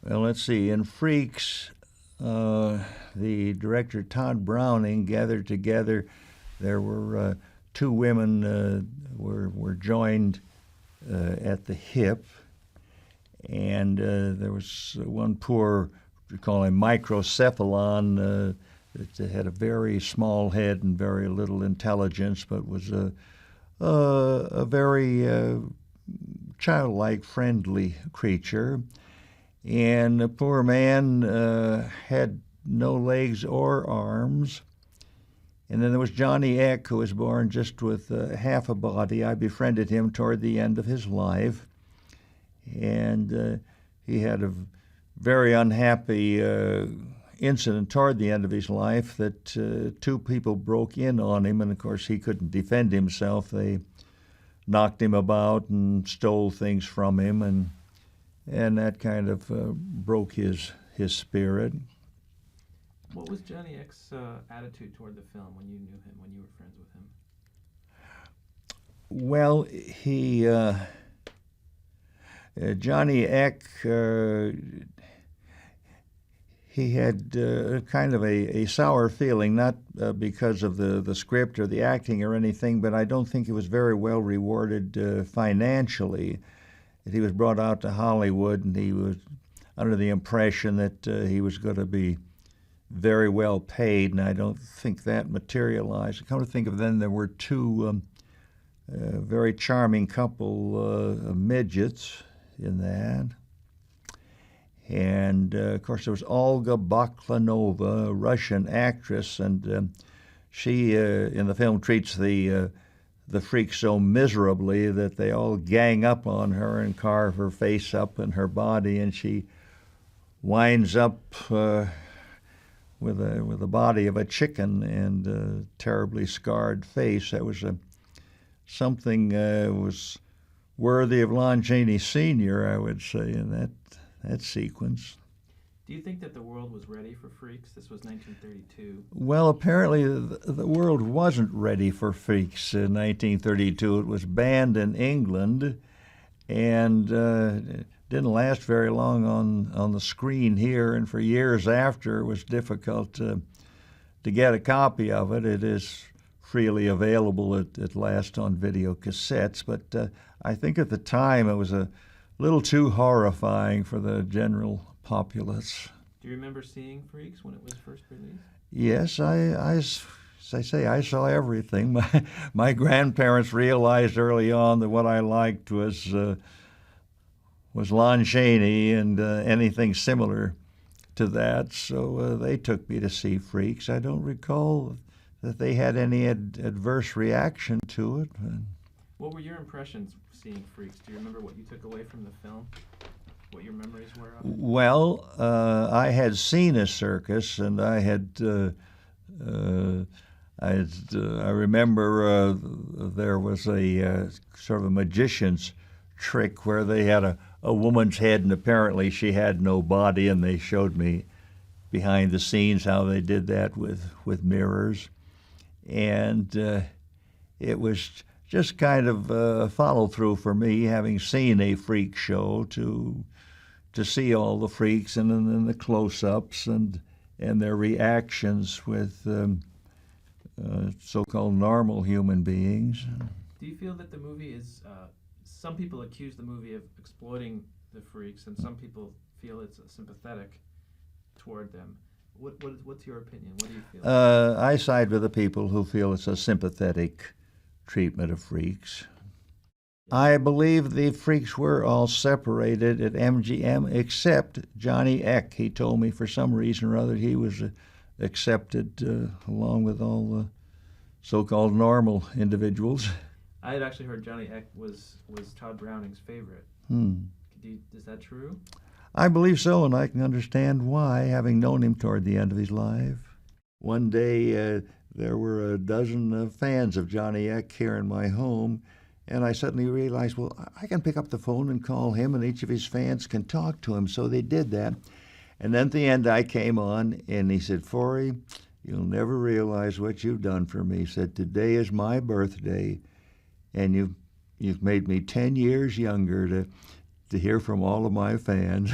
Well, let's see. In Freaks, the director Todd Browning gathered together. There were two women were joined at the hip, and there was one poor, we call him microcephalon, that had a very small head and very little intelligence, but was a very childlike, friendly creature. And the poor man had no legs or arms. And then there was Johnny Eck, who was born just with half a body. I befriended him toward the end of his life. And he had a very unhappy incident toward the end of his life that two people broke in on him. And, of course, he couldn't defend himself. They knocked him about and stole things from him. And that kind of broke his spirit. What was Johnny Eck's attitude toward the film when you knew him, when you were friends with him? Well, Johnny Eck, he had kind of a sour feeling, not because of the script or the acting or anything, but I don't think he was very well rewarded financially. He was brought out to Hollywood, and he was under the impression that he was going to be very well paid, and I don't think that materialized. Come to think of it, then there were two very charming couple of midgets in that. And, of course, there was Olga Baklanova, a Russian actress, and she, in the film, treats the freak so miserably that they all gang up on her and carve her face up and her body, and she winds up with the body of a chicken and a terribly scarred face. That was something was worthy of Lon Chaney Sr., I would say, in that sequence. Do you think that the world was ready for Freaks? This was 1932. Well, apparently the world wasn't ready for Freaks in 1932. It was banned in England, and it didn't last very long on the screen here, and for years after it was difficult to get a copy of it. It is freely available at last on video cassettes, but I think at the time it was a little too horrifying for the general populace. Do you remember seeing Freaks when it was first released? Yes, as I say, I saw everything. My grandparents realized early on that what I liked was Lon Chaney and anything similar to that, so they took me to see Freaks. I don't recall that they had any adverse reaction to it. What were your impressions seeing Freaks? Do you remember what you took away from the film? What your memories were of it? Well, I had seen a circus, and I remember there was a sort of a magician's trick where they had a woman's head, and apparently she had no body, and they showed me behind the scenes how they did that with mirrors. And it was just kind of a follow-through for me, having seen a freak show, to see all the freaks and then the close-ups and their reactions with so-called normal human beings. Do you feel that the movie is, some people accuse the movie of exploiting the freaks, and some people feel it's sympathetic toward them? What's your opinion? What do you feel? I side with the people who feel it's a sympathetic treatment of freaks. I believe the freaks were all separated at MGM except Johnny Eck. He told me for some reason or other he was accepted along with all the so-called normal individuals. I had actually heard Johnny Eck was Todd Browning's favorite. Is that true? I believe so, and I can understand why, having known him toward the end of his life. One day there were a dozen fans of Johnny Eck here in my home, and I suddenly realized, well, I can pick up the phone and call him, and each of his fans can talk to him. So they did that. And then at the end, I came on, and he said, "Forry, you'll never realize what you've done for me." He said, "Today is my birthday, and you've made me 10 years younger to hear from all of my fans."